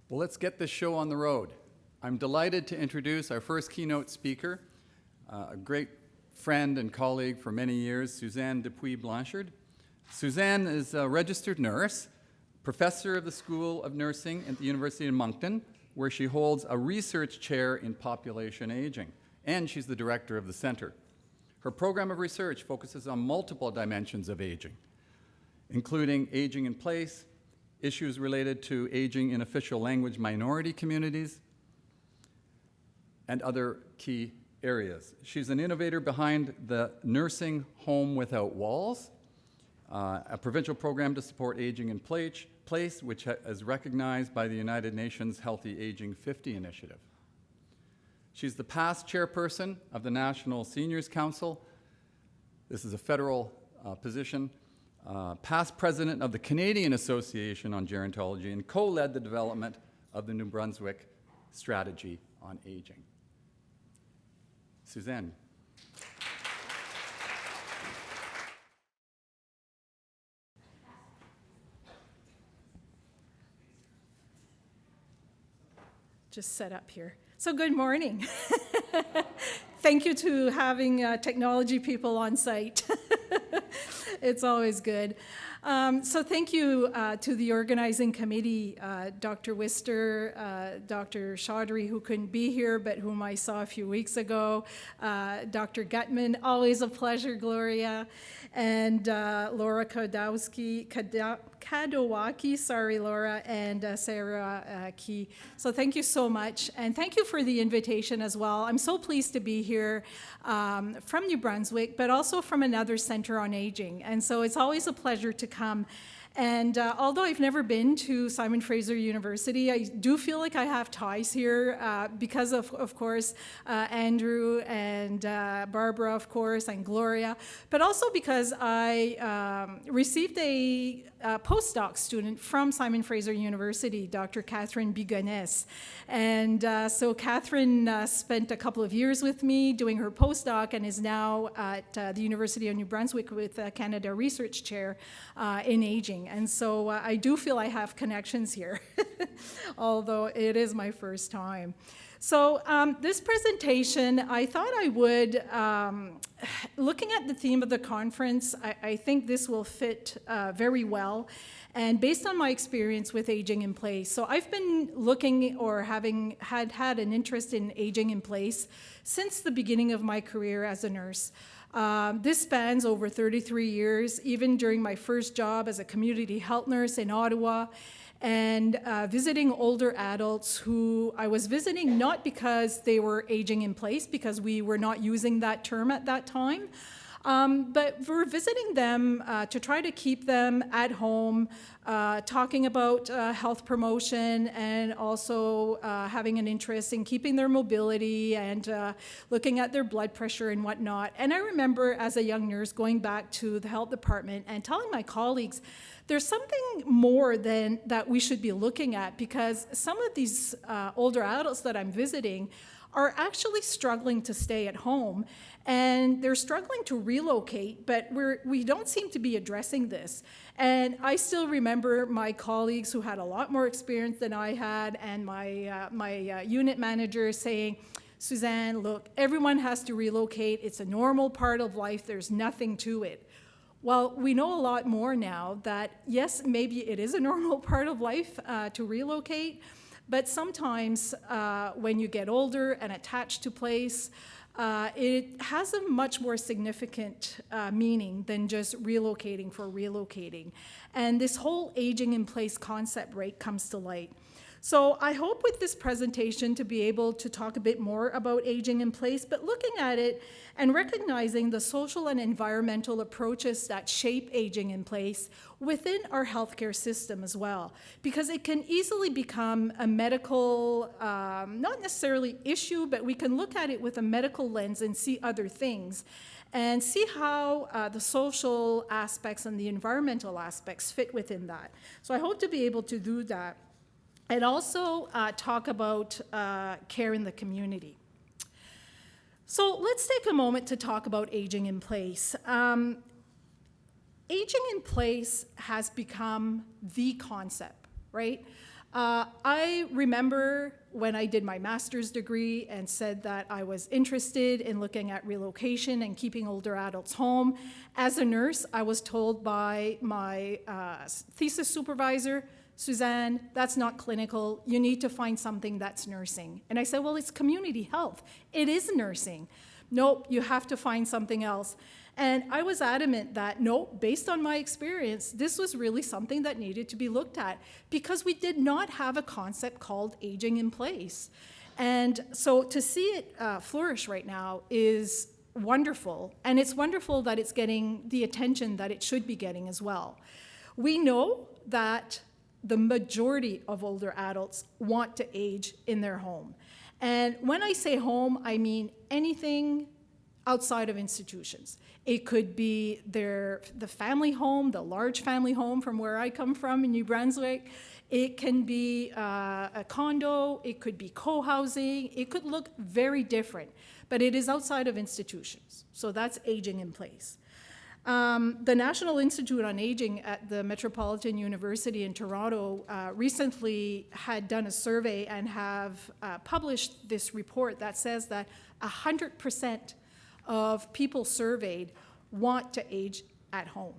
Well, let's get this show on the road. I'm delighted to introduce our first keynote speaker, a great friend and colleague for many years, Suzanne Dupuis-Blanchard. Suzanne is a registered nurse, professor of the School of Nursing at the University of Moncton, where she holds a research chair in population aging, and she's the director of the center. Her program of research focuses on multiple dimensions of aging, including aging in place, issues related to aging in official language minority communities, and other key areas. She's an innovator behind the Nursing Home Without Walls, a provincial program to support aging in place, which is recognized by the United Nations Healthy Aging 50 initiative. She's the past chairperson of the National Seniors Council. This is a federal position. Past president of the Canadian Association on Gerontology, and co-led the development of the New Brunswick Strategy on Aging. Suzanne. Just set up here. So good morning. Thank you to having technology people on site. It's always good. So thank you to the organizing committee, Dr. Wister, Dr. Chaudhry, who couldn't be here, but whom I saw a few weeks ago, Dr. Gutman, always a pleasure, Gloria, and Laura Kadowaki, sorry, Laura, and Sarah Key. So thank you so much, and thank you for the invitation as well. I'm so pleased to be here from New Brunswick, but also from another center on aging, and so it's always a pleasure to come. And although I've never been to Simon Fraser University, I do feel like I have ties here because of course, Andrew and Barbara, of course, and Gloria, but also because I received a postdoc student from Simon Fraser University, Dr. Catherine Bigonès. And so Catherine spent a couple of years with me doing her postdoc and is now at the University of New Brunswick with Canada Research Chair in Aging. And so I do feel I have connections here, although it is my first time. So this presentation, I thought I would, looking at the theme of the conference, I think this will fit very well. And based on my experience with aging in place, so I've been looking or having had an interest in aging in place since the beginning of my career as a nurse. This spans over 33 years, even during my first job as a community health nurse in Ottawa, and visiting older adults who I was visiting not because they were aging in place, because we were not using that term at that time, but we're visiting them to try to keep them at home, talking about health promotion, and also having an interest in keeping their mobility and looking at their blood pressure and whatnot. And I remember as a young nurse going back to the health department and telling my colleagues, there's something more than that we should be looking at, because some of these older adults that I'm visiting are actually struggling to stay at home, and they're struggling to relocate, but we don't seem to be addressing this. And I still remember my colleagues who had a lot more experience than I had, and my unit manager saying, Suzanne, look, everyone has to relocate. It's a normal part of life. There's nothing to it. Well, we know a lot more now that, yes, maybe it is a normal part of life to relocate, but sometimes when you get older and attached to place, it has a much more significant meaning than just relocating for relocating. And this whole aging in place concept comes to light. So I hope with this presentation to be able to talk a bit more about aging in place, but looking at it and recognizing the social and environmental approaches that shape aging in place within our healthcare system as well, because it can easily become a medical, not necessarily issue, but we can look at it with a medical lens and see other things and see how the social aspects and the environmental aspects fit within that. So I hope to be able to do that. And also talk about care in the community. So let's take a moment to talk about aging in place. Aging in place has become the concept, right? I remember when I did my master's degree and said that I was interested in looking at relocation and keeping older adults home. As a nurse, I was told by my thesis supervisor, Suzanne, that's not clinical. You need to find something that's nursing. And I said, well, it's community health. It is nursing. Nope, you have to find something else. And I was adamant that, no, based on my experience, this was really something that needed to be looked at because we did not have a concept called aging in place. And so to see it flourish right now is wonderful. And it's wonderful that it's getting the attention that it should be getting as well. We know that the majority of older adults want to age in their home. And when I say home, I mean anything outside of institutions. It could be the family home, the large family home from where I come from in New Brunswick. It can be a condo, it could be co-housing, it could look very different, but it is outside of institutions. So that's aging in place. The National Institute on Aging at the Metropolitan University in Toronto recently had done a survey and have published this report that says that 100% of people surveyed want to age at home.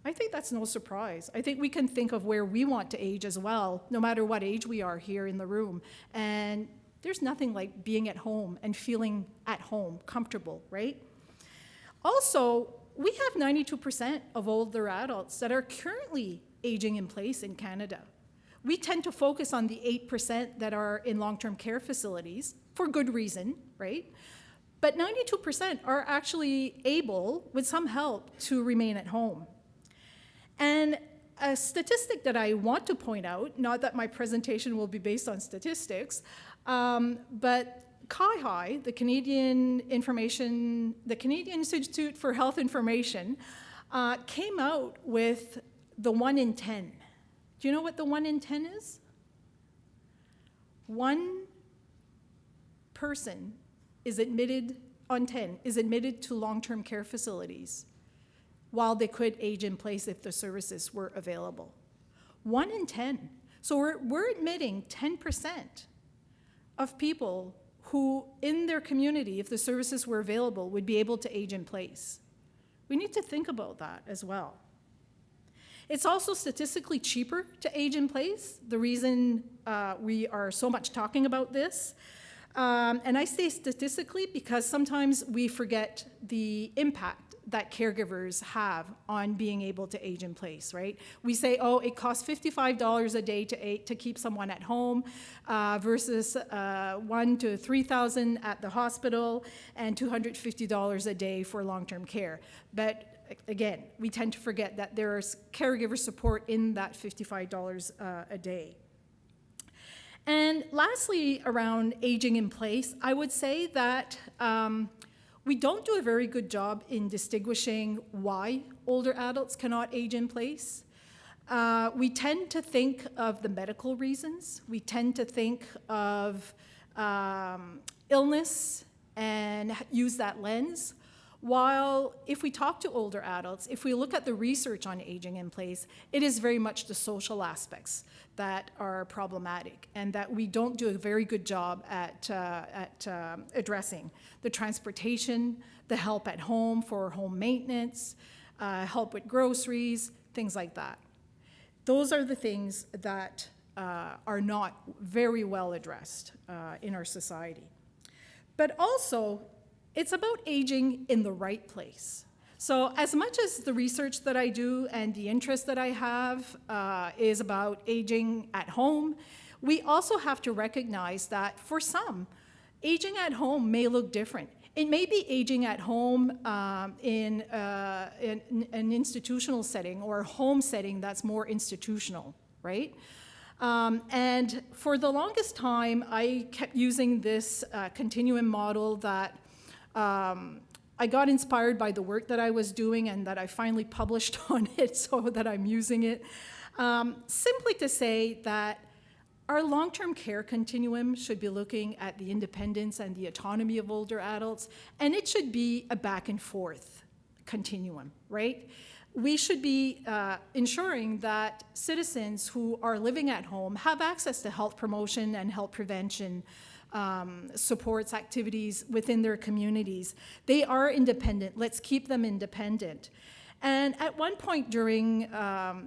I think that's no surprise. I think we can think of where we want to age as well, no matter what age we are here in the room. And there's nothing like being at home and feeling at home, comfortable, right? Also, we have 92% of older adults that are currently aging in place in Canada. We tend to focus on the 8% that are in long-term care facilities for good reason, right? But 92% are actually able, with some help, to remain at home. And a statistic that I want to point out, not that my presentation will be based on statistics, but CIHI, the Canadian Institute for Health Information, came out with the 1 in 10. Do you know what the 1 in 10 is? One person is admitted on 10 is admitted to long-term care facilities while they could age in place if the services were available. 1 in 10. So we're admitting 10% of people who in their community, if the services were available, would be able to age in place. We need to think about that as well. It's also statistically cheaper to age in place. The reason we are so much talking about this, and I say statistically because sometimes we forget the impact that caregivers have on being able to age in place, right? We say, oh, it costs $55 a day to keep someone at home versus $1,000 to $3,000 at the hospital and $250 a day for long-term care. But again, we tend to forget that there's caregiver support in that $55 a day. And lastly, around aging in place, I would say that we don't do a very good job in distinguishing why older adults cannot age in place. We tend to think of the medical reasons. We tend to think of illness and use that lens. While if we talk to older adults, if we look at the research on aging in place, it is very much the social aspects that are problematic and that we don't do a very good job at addressing. The transportation, the help at home for home maintenance, help with groceries, things like that. Those are the things that are not very well addressed in our society. But also, it's about aging in the right place. So as much as the research that I do and the interest that I have is about aging at home, we also have to recognize that for some, aging at home may look different. It may be aging at home in an institutional setting or a home setting that's more institutional, right? And for the longest time, I kept using this continuum model that I got inspired by the work that I was doing and that I finally published on it so that I'm using it, simply to say that our long-term care continuum should be looking at the independence and the autonomy of older adults, and it should be a back and forth continuum, right? we should be ensuring that citizens who are living at home have access to health promotion and health prevention supports, activities within their communities. They are independent. Let's keep them independent. And at one point during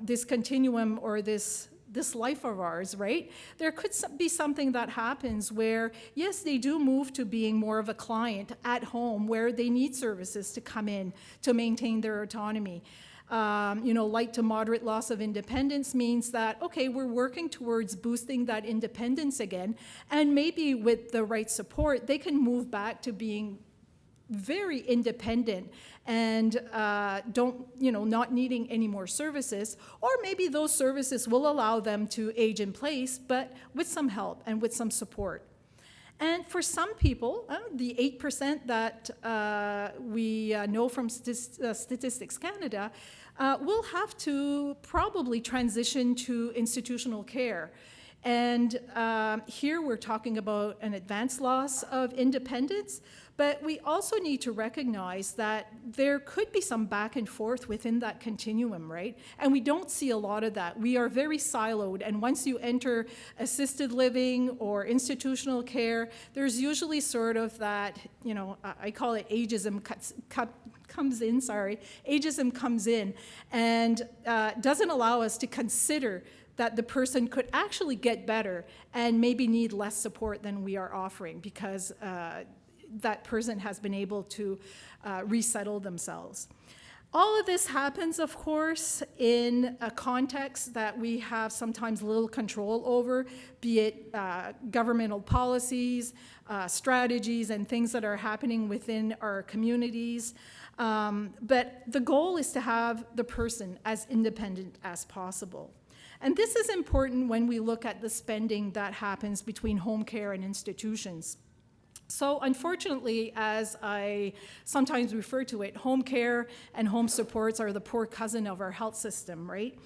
this continuum or this life of ours, right, there could be something that happens where, yes, they do move to being more of a client at home where they need services to come in to maintain their autonomy. Light to moderate loss of independence means that, okay, we're working towards boosting that independence again, and maybe with the right support, they can move back to being very independent and not needing any more services, or maybe those services will allow them to age in place, but with some help and with some support. And for some people, the 8% that we know from Statistics Canada, will have to probably transition to institutional care. And here we're talking about an advanced loss of independence, but we also need to recognize that there could be some back and forth within that continuum, right? And we don't see a lot of that. We are very siloed, and once you enter assisted living or institutional care, there's usually sort of that, I call it ageism comes in and doesn't allow us to consider that the person could actually get better and maybe need less support than we are offering because that person has been able to resettle themselves. All of this happens, of course, in a context that we have sometimes little control over, be it governmental policies, strategies, and things that are happening within our communities. But the goal is to have the person as independent as possible. And this is important when we look at the spending that happens between home care and institutions. So unfortunately, as I sometimes refer to it, home care and home supports are the poor cousin of our health system, right?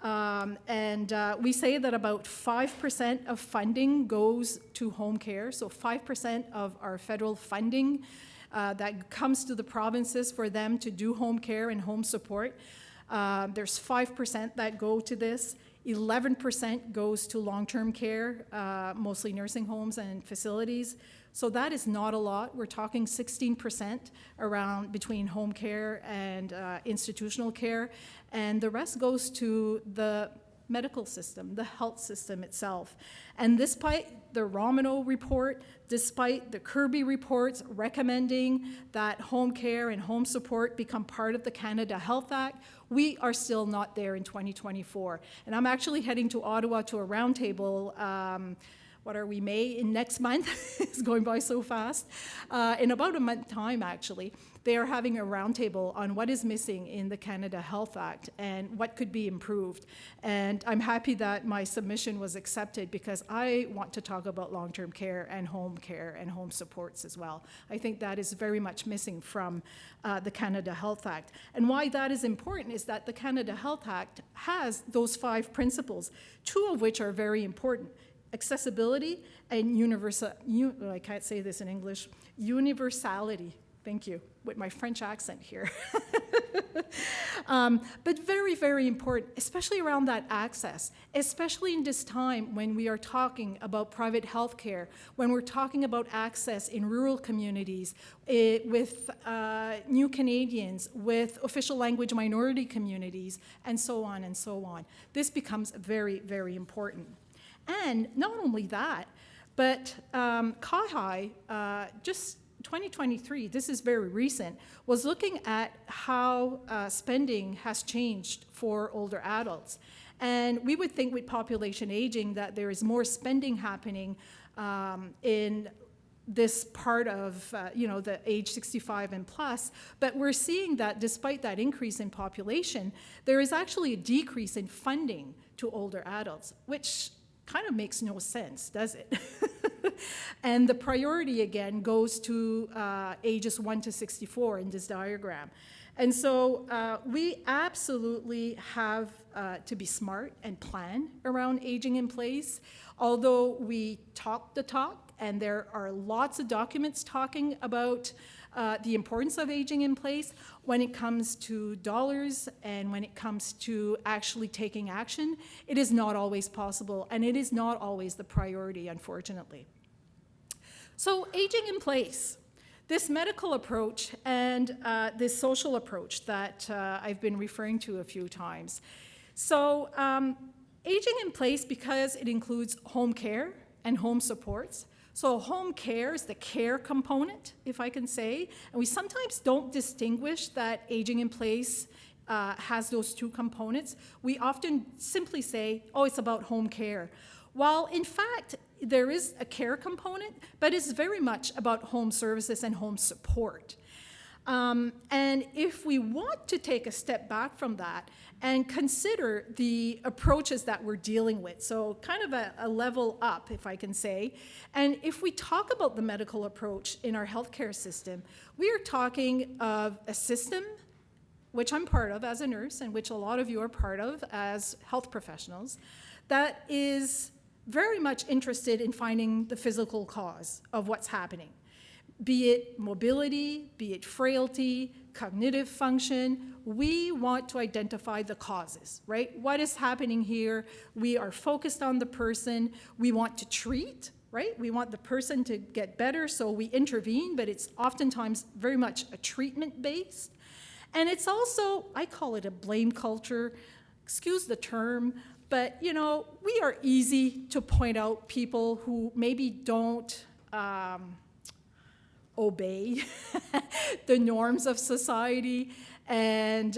We say that about 5% of funding goes to home care, so 5% of our federal funding that comes to the provinces for them to do home care and home support. There's 5% that go to this. 11% goes to long-term care, mostly nursing homes and facilities. So that is not a lot. We're talking 16% around between home care and institutional care. And the rest goes to the medical system, the health system itself. And despite the Romano report, despite the Kirby reports recommending that home care and home support become part of the Canada Health Act, we are still not there in 2024. And I'm actually heading to Ottawa to a roundtable, May in next month? It's going by so fast. In about a month time, actually, they are having a roundtable on what is missing in the Canada Health Act and what could be improved. And I'm happy that my submission was accepted because I want to talk about long-term care and home supports as well. I think that is very much missing from the Canada Health Act. And why that is important is that the Canada Health Act has those 5 principles, 2 of which are very important: accessibility and I can't say this in English, universality. Thank you, with my French accent here. But very, very important, especially around that access, especially in this time when we are talking about private health care, when we're talking about access in rural communities, with new Canadians, with official language minority communities, and so on and so on. This becomes very, very important. And not only that, but CAHI, just 2023, this is very recent, was looking at how spending has changed for older adults. And we would think with population aging that there is more spending happening in this part of the age 65 and plus, but we're seeing that despite that increase in population, there is actually a decrease in funding to older adults, which kind of makes no sense, does it? And the priority again goes to ages 1 to 64 in this diagram. And so we absolutely have to be smart and plan around aging in place. Although we talk the talk, and there are lots of documents talking about the importance of aging in place, when it comes to dollars and when it comes to actually taking action, it is not always possible, and it is not always the priority, unfortunately. So aging in place. This medical approach and this social approach that I've been referring to a few times. So aging in place, because it includes home care and home supports. So home care is the care component, if I can say, and we sometimes don't distinguish that aging in place has those two components. We often simply say, oh, it's about home care. While in fact, there is a care component, but it's very much about home services and home support. And if we want to take a step back from that and consider the approaches that we're dealing with, so kind of a level up, if I can say, and if we talk about the medical approach in our healthcare system, we are talking of a system, which I'm part of as a nurse and which a lot of you are part of as health professionals, that is very much interested in finding the physical cause of what's happening, be it mobility, be it frailty, cognitive function. We want to identify the causes, right? What is happening here? We are focused on the person. We want to treat, right? We want the person to get better, so we intervene, but it's oftentimes very much a treatment-based. And it's also, I call it a blame culture, excuse the term, but, you know, we are easy to point out people who maybe don't obey the norms of society. And,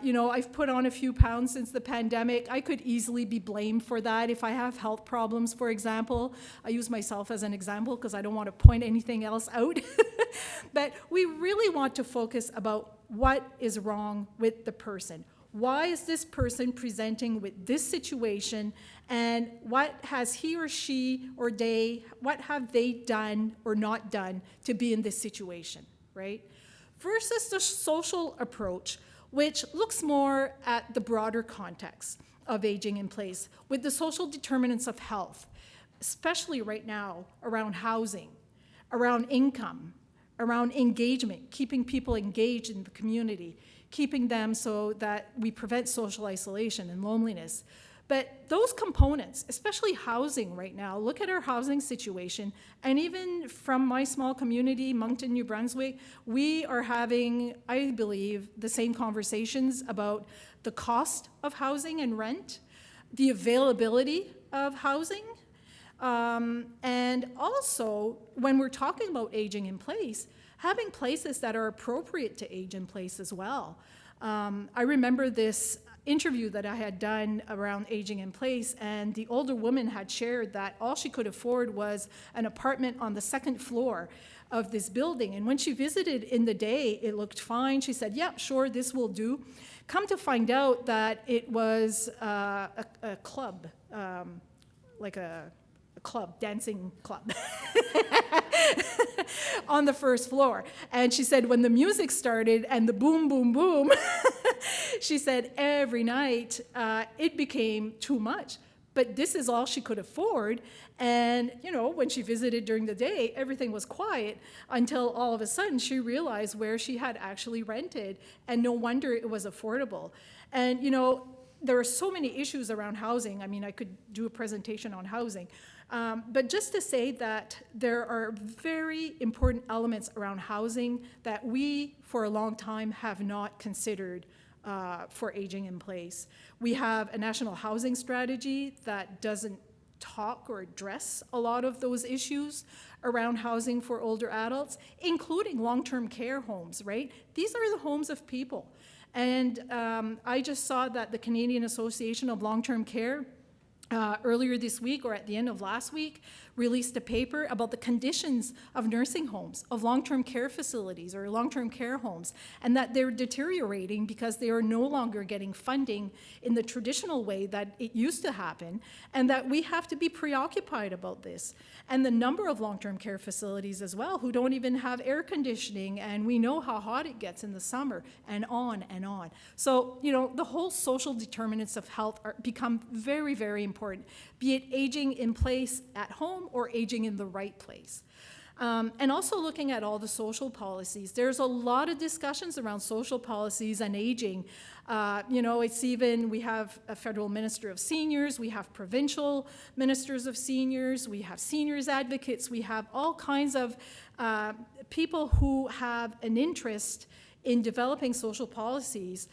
you know, I've put on a few pounds since the pandemic. I could easily be blamed for that if I have health problems, for example. I use myself as an example because I don't want to point anything else out. But we really want to focus about what is wrong with the person. Why is this person presenting with this situation, and what has he or she or they, what have they done or not done to be in this situation, right? Versus the social approach, which looks more at the broader context of aging in place with the social determinants of health, especially right now around housing, around income, around engagement, keeping people engaged in the community, keeping them so that we prevent social isolation and loneliness. But those components, especially housing right now, look at our housing situation, and even from my small community, Moncton, New Brunswick, we are having, I believe, the same conversations about the cost of housing and rent, the availability of housing, and also, when we're talking about aging in place, having places that are appropriate to age in place as well. I remember this interview that I had done around aging in place, and the older woman had shared that all she could afford was an apartment on the second floor of this building. And when she visited in the day, it looked fine. She said, yeah, sure, this will do. Come to find out that it was a club, like a club, dancing club on the first floor. And she said when the music started and the boom, boom, boom, she said every night it became too much. But this is all she could afford. And, you know, when she visited during the day, everything was quiet until all of a sudden she realized where she had actually rented. And no wonder it was affordable. And, you know, there are so many issues around housing. I mean, I could do a presentation on housing. But just to say that there are very important elements around housing that we, for a long time, have not considered for aging in place. We have a national housing strategy that doesn't talk or address a lot of those issues around housing for older adults, including long-term care homes, right? These are the homes of people. And I just saw that the Canadian Association of Long-Term Care earlier this week or at the end of last week, released a paper about the conditions of nursing homes, of long-term care facilities or long-term care homes, and that they're deteriorating because they are no longer getting funding in the traditional way that it used to happen, and that we have to be preoccupied about this. And the number of long-term care facilities as well who don't even have air conditioning, and we know how hot it gets in the summer, and on and on. So, the whole social determinants of health become very, very important, be it aging in place at home or aging in the right place. And also looking at all the social policies. There's a lot of discussions around social policies and aging. It's even, we have a federal minister of seniors, we have provincial ministers of seniors, we have seniors advocates, we have all kinds of people who have an interest in developing social policies.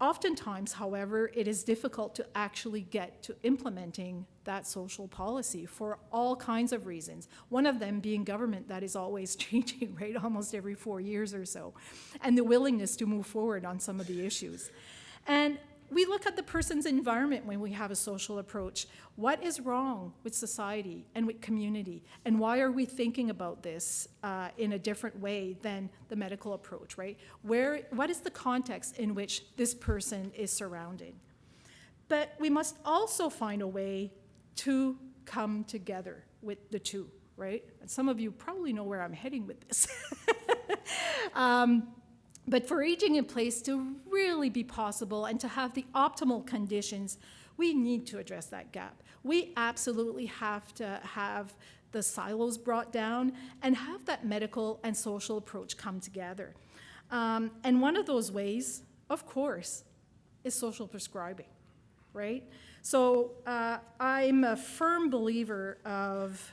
Oftentimes, however, it is difficult to actually get to implementing that social policy for all kinds of reasons. One of them being government that is always changing, right, almost every 4 years or so, and the willingness to move forward on some of the issues. And we look at the person's environment when we have a social approach. What is wrong with society and with community? And why are we thinking about this in a different way than the medical approach, right? What is the context in which this person is surrounded? But we must also find a way to come together with the two, right? And some of you probably know where I'm heading with this. But for aging in place to really be possible and to have the optimal conditions, we need to address that gap. We absolutely have to have the silos brought down and have that medical and social approach come together. And one of those ways, of course, is social prescribing, right? So I'm a firm believer of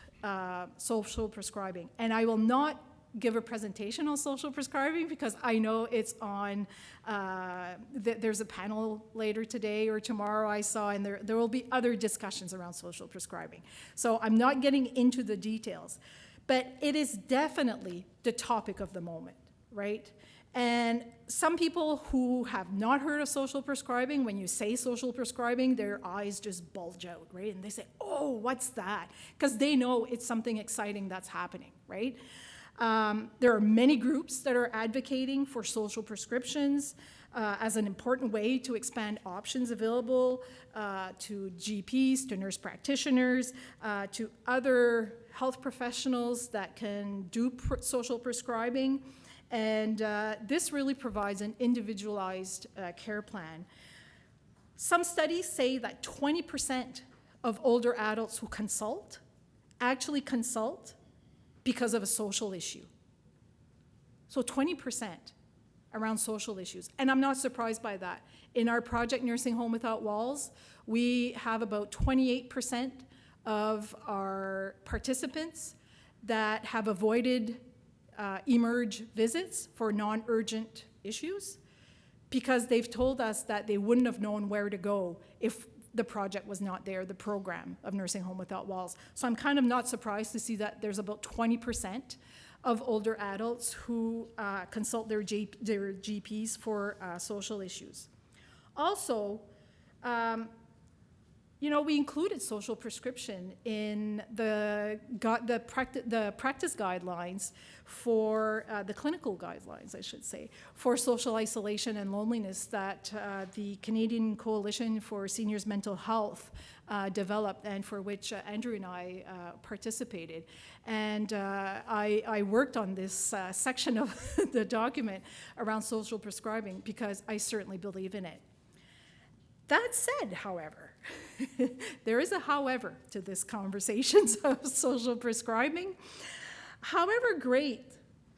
social prescribing, and I will not give a presentation on social prescribing because I know it's on, there's a panel later today or tomorrow I saw, and there will be other discussions around social prescribing. So I'm not getting into the details, but it is definitely the topic of the moment, right? And some people who have not heard of social prescribing, when you say social prescribing, their eyes just bulge out, right? And they say, oh, what's that? Because they know it's something exciting that's happening, right? There are many groups that are advocating for social prescriptions as an important way to expand options available to GPs, to nurse practitioners, to other health professionals that can do social prescribing. And this really provides an individualized care plan. Some studies say that 20% of older adults who consult actually consult because of a social issue. So 20% around social issues. And I'm not surprised by that. In our project Nursing Home Without Walls, we have about 28% of our participants that have avoided emerge visits for non-urgent issues because they've told us that they wouldn't have known where to go if the project was not there, the program of Nursing Home Without Walls. So I'm kind of not surprised to see that there's about 20% of older adults who consult their GPs for social issues. Also, we included social prescription in the practice guidelines for the clinical guidelines, I should say, for social isolation and loneliness that the Canadian Coalition for Seniors Mental Health developed, and for which Andrew and I participated. And I worked on this section of the document around social prescribing because I certainly believe in it. That said, however, there is a however to this conversation of social prescribing. However great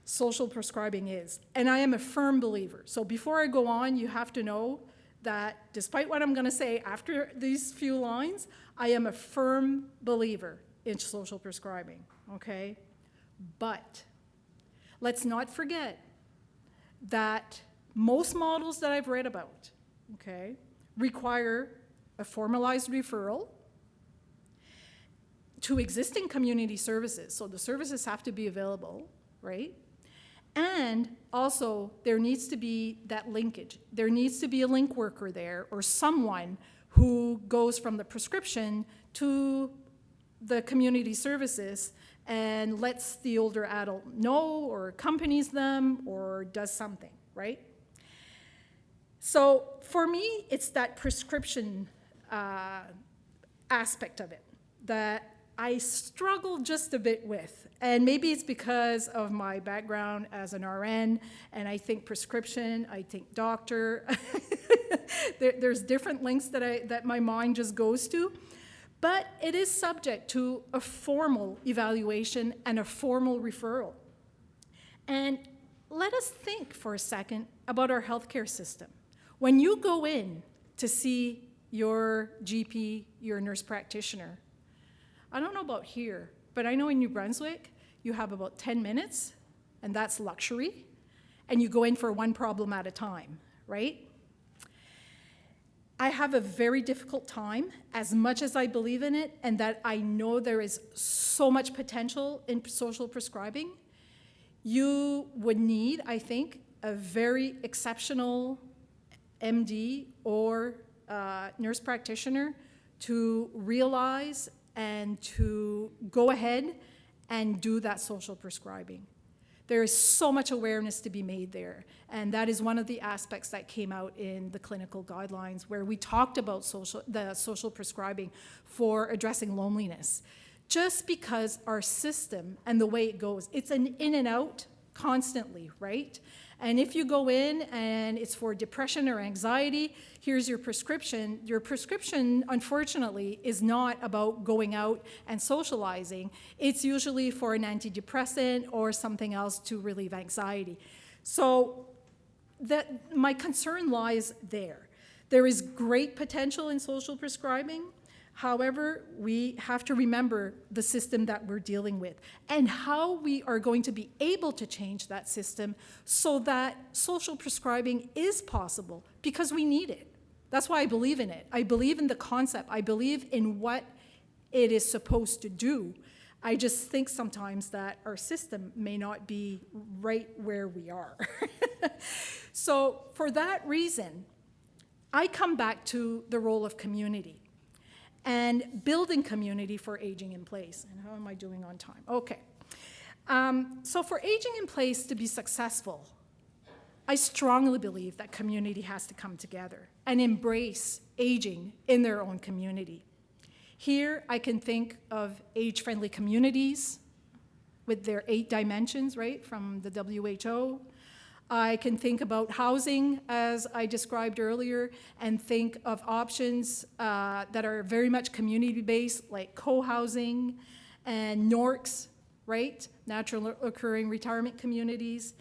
social prescribing is, and I am a firm believer. So before I go on, you have to know that despite what I'm going to say after these few lines, I am a firm believer in social prescribing, okay? But let's not forget that most models that I've read about, okay, require a formalized referral to existing community services. So the services have to be available, right? And also there needs to be that linkage. There needs to be a link worker there or someone who goes from the prescription to the community services and lets the older adult know or accompanies them or does something, right? So for me, it's that prescription aspect of it that I struggle just a bit with. And maybe it's because of my background as an RN, and I think prescription, I think doctor. There's different links that my mind just goes to. But it is subject to a formal evaluation and a formal referral. And let us think for a second about our healthcare system. When you go in to see your GP, your nurse practitioner, I don't know about here, but I know in New Brunswick, you have about 10 minutes, and that's luxury, and you go in for one problem at a time, right? I have a very difficult time, as much as I believe in it, and that I know there is so much potential in social prescribing. You would need, I think, a very exceptional MD or nurse practitioner to realize and to go ahead and do that social prescribing. There is so much awareness to be made there, and that is one of the aspects that came out in the clinical guidelines where we talked about the social prescribing for addressing loneliness. Just because our system and the way it goes, it's an in and out constantly, right? And if you go in and it's for depression or anxiety, here's your prescription. Your prescription, unfortunately, is not about going out and socializing. It's usually for an antidepressant or something else to relieve anxiety. So my concern lies there. There is great potential in social prescribing. However, we have to remember the system that we're dealing with and how we are going to be able to change that system so that social prescribing is possible, because we need it. That's why I believe in it. I believe in the concept. I believe in what it is supposed to do. I just think sometimes that our system may not be right where we are. So for that reason, I come back to the role of community and building community for aging in place. And how am I doing on time? Okay. So for aging in place to be successful, I strongly believe that community has to come together and embrace aging in their own community. Here, I can think of age-friendly communities with their 8 dimensions, right, from the WHO. I can think about housing, as I described earlier, and think of options that are very much community-based, like co-housing and NORCs, right? Natural occurring retirement communities,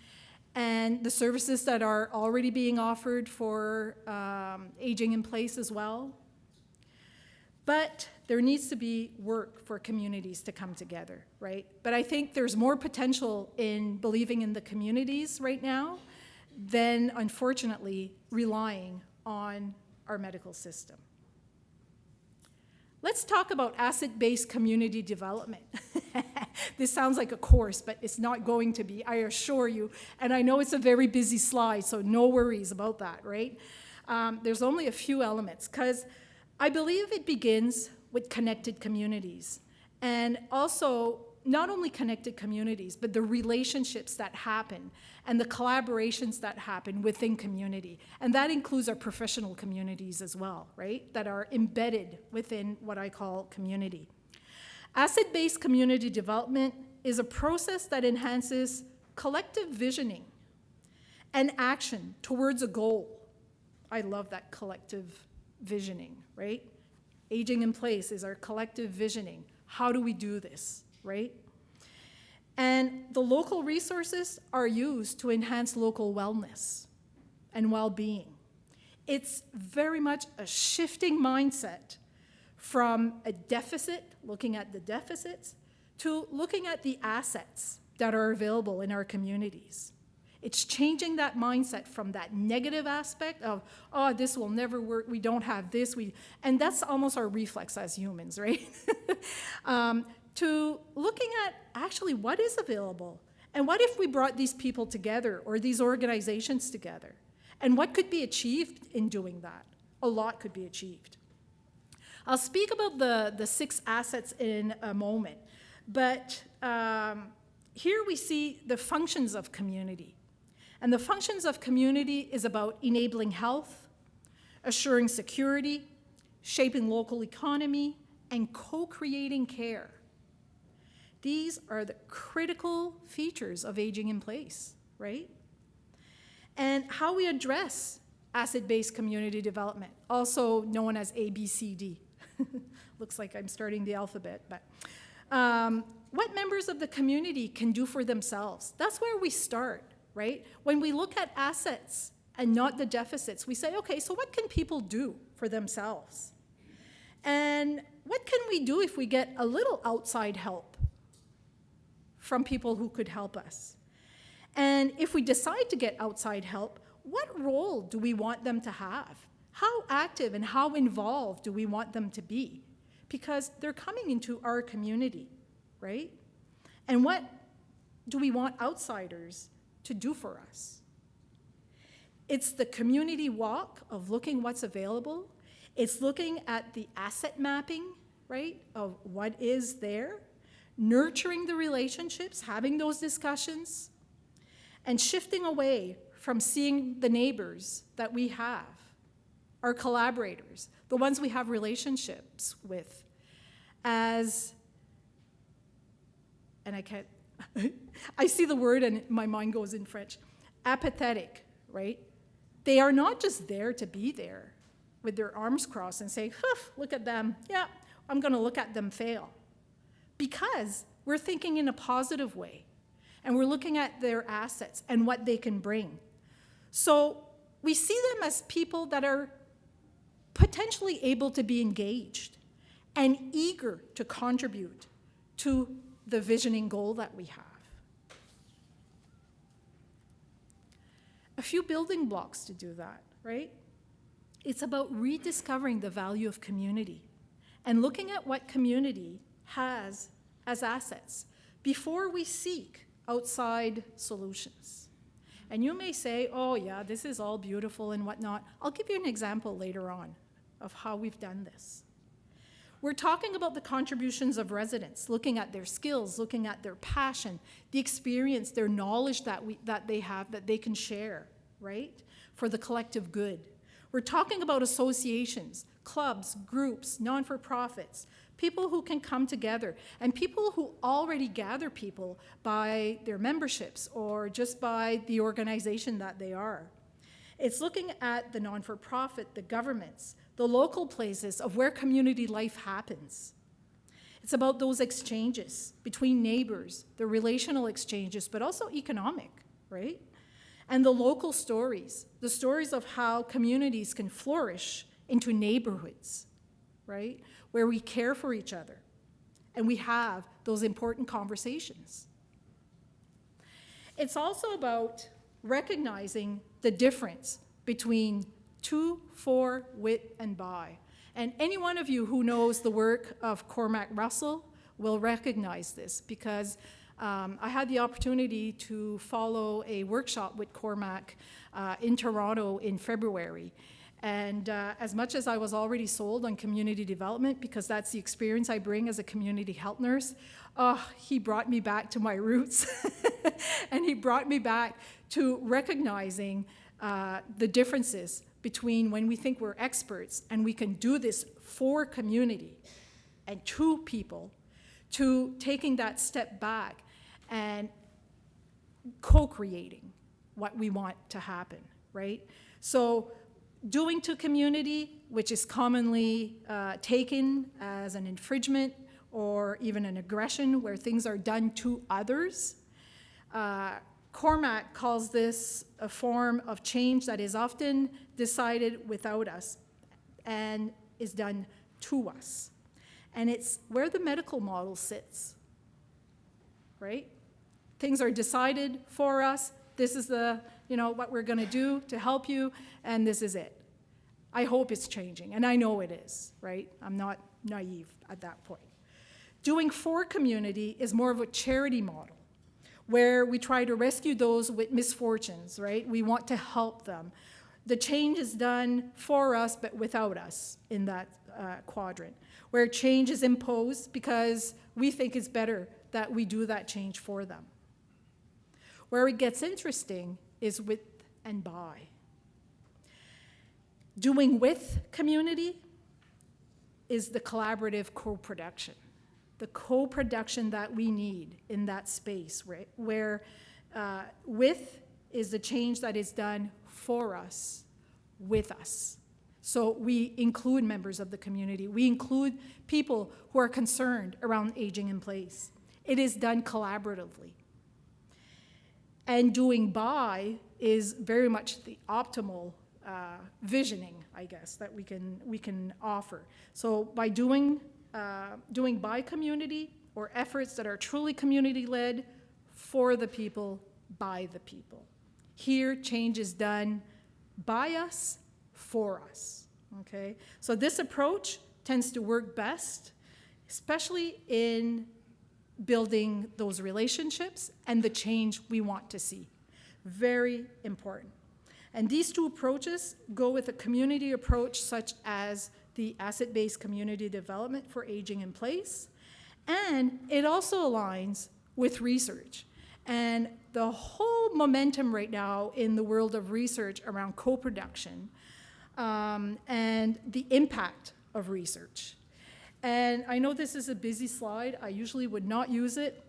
and the services that are already being offered for aging in place as well. But there needs to be work for communities to come together, right? But I think there's more potential in believing in the communities right now than, unfortunately, relying on our medical system. Let's talk about asset-based community development. This sounds like a course, but it's not going to be, I assure you. And I know it's a very busy slide, so no worries about that, right? There's only a few elements, because I believe it begins with connected communities, and also not only connected communities, but the relationships that happen and the collaborations that happen within community. And that includes our professional communities as well, right? That are embedded within what I call community. Asset-based community development is a process that enhances collective visioning and action towards a goal. I love that collective visioning, right? Aging in place is our collective visioning. How do we do this, right? And the local resources are used to enhance local wellness and well-being. It's very much a shifting mindset from a deficit, looking at the deficits, to looking at the assets that are available in our communities. It's changing that mindset from that negative aspect of, oh, this will never work, we don't have this, and that's almost our reflex as humans, right? To looking at actually what is available, and what if we brought these people together or these organizations together, and what could be achieved in doing that? A lot could be achieved. I'll speak about the 6 assets in a moment, but here we see the functions of community. And the functions of community is about enabling health, assuring security, shaping local economy, and co-creating care. These are the critical features of aging in place, right? And how we address asset-based community development, also known as ABCD. Looks like I'm starting the alphabet, but what members of the community can do for themselves. That's where we start, right? When we look at assets and not the deficits, we say, okay, so what can people do for themselves? And what can we do if we get a little outside help from people who could help us? And if we decide to get outside help, what role do we want them to have? How active and how involved do we want them to be? Because they're coming into our community, right? And what do we want outsiders to do for us? It's the community walk of looking what's available. It's looking at the asset mapping, right, of what is there, nurturing the relationships, having those discussions, and shifting away from seeing the neighbors that we have, our collaborators, the ones we have relationships with, as, and I can't, I see the word and my mind goes in French, apathetic, right? They are not just there to be there with their arms crossed and say, look at them, yeah, I'm gonna look at them fail. Because we're thinking in a positive way and we're looking at their assets and what they can bring. So we see them as people that are potentially able to be engaged and eager to contribute to the visioning goal that we have. A few building blocks to do that, right? It's about rediscovering the value of community and looking at what community has as assets before we seek outside solutions. And you may say, oh yeah, this is all beautiful and whatnot. I'll give you an example later on of how we've done this. We're talking about the contributions of residents, looking at their skills, looking at their passion, the experience, their knowledge that they have that they can share, right, for the collective good. We're talking about associations, clubs, groups, non-for-profits, people who can come together, and people who already gather people by their memberships or just by the organization that they are. It's looking at the non-for-profit, the governments, the local places of where community life happens. It's about those exchanges between neighbors, the relational exchanges, but also economic, right? And the local stories, the stories of how communities can flourish into neighborhoods, right? Where we care for each other and we have those important conversations. It's also about recognizing the difference between to, for, with, and by. And any one of you who knows the work of Cormac Russell will recognize this because I had the opportunity to follow a workshop with Cormac in Toronto in February. And as much as I was already sold on community development, because that's the experience I bring as a community health nurse, he brought me back to my roots. And he brought me back to recognizing the differences between when we think we're experts and we can do this for community and to people, to taking that step back and co-creating what we want to happen, right? So doing to community, which is commonly taken as an infringement or even an aggression where things are done to others. Cormac calls this a form of change that is often decided without us and is done to us. And it's where the medical model sits, right? Things are decided for us. This is what we're gonna do to help you, and this is it. I hope it's changing, and I know it is, right? I'm not naive at that point. Doing for community is more of a charity model, where we try to rescue those with misfortunes, right? We want to help them. The change is done for us, but without us in that quadrant. where change is imposed because we think it's better that we do that change for them. Where it gets interesting is with and by. Doing with community is the collaborative co-production. The co-production that we need in that space, right? Where with is the change that is done for us, with us. So we include members of the community. We include people who are concerned around aging in place. It is done collaboratively. And doing by is very much the optimal visioning, I guess, that we can offer. So by doing by community, or efforts that are truly community-led, for the people, by the people. Here, change is done by us, for us, okay? So this approach tends to work best, especially in building those relationships and the change we want to see. Very important. And these two approaches go with a community approach such as the asset-based community development for aging in place, and it also aligns with research. And the whole momentum right now in the world of research around co-production and the impact of research. And I know this is a busy slide. I usually would not use it,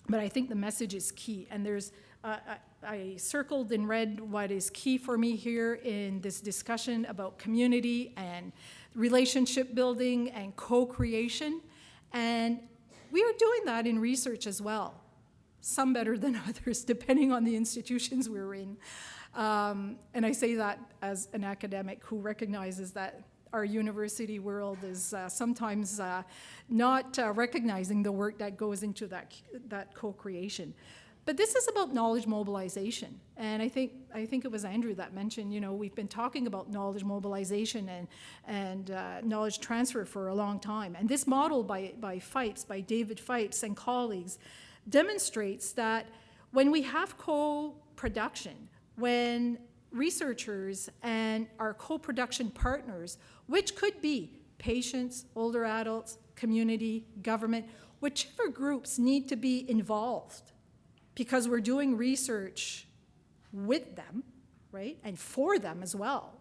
but I think the message is key. And there's, I circled in red what is key for me here in this discussion about community and relationship building and co-creation. And we are doing that in research as well. Some better than others, depending on the institutions we're in. And I say that as an academic who recognizes that our university world is sometimes not recognizing the work that goes into that co-creation. But this is about knowledge mobilization. And I think it was Andrew that mentioned, you know, we've been talking about knowledge mobilization and knowledge transfer for a long time. And this model by David Fipes and colleagues, demonstrates that when we have co-production, when researchers and our co-production partners, which could be patients, older adults, community, government, whichever groups need to be involved, because we're doing research with them, right, and for them as well.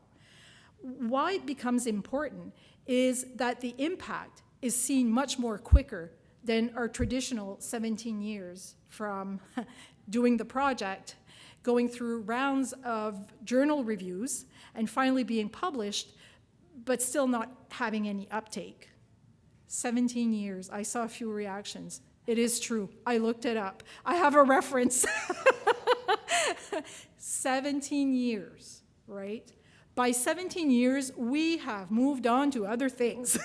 Why it becomes important is that the impact is seen much more quicker than our traditional 17 years from doing the project, going through rounds of journal reviews, and finally being published, but still not having any uptake. 17 years. I saw a few reactions. It is true. I looked it up. I have a reference. 17 years, right? By 17 years, we have moved on to other things,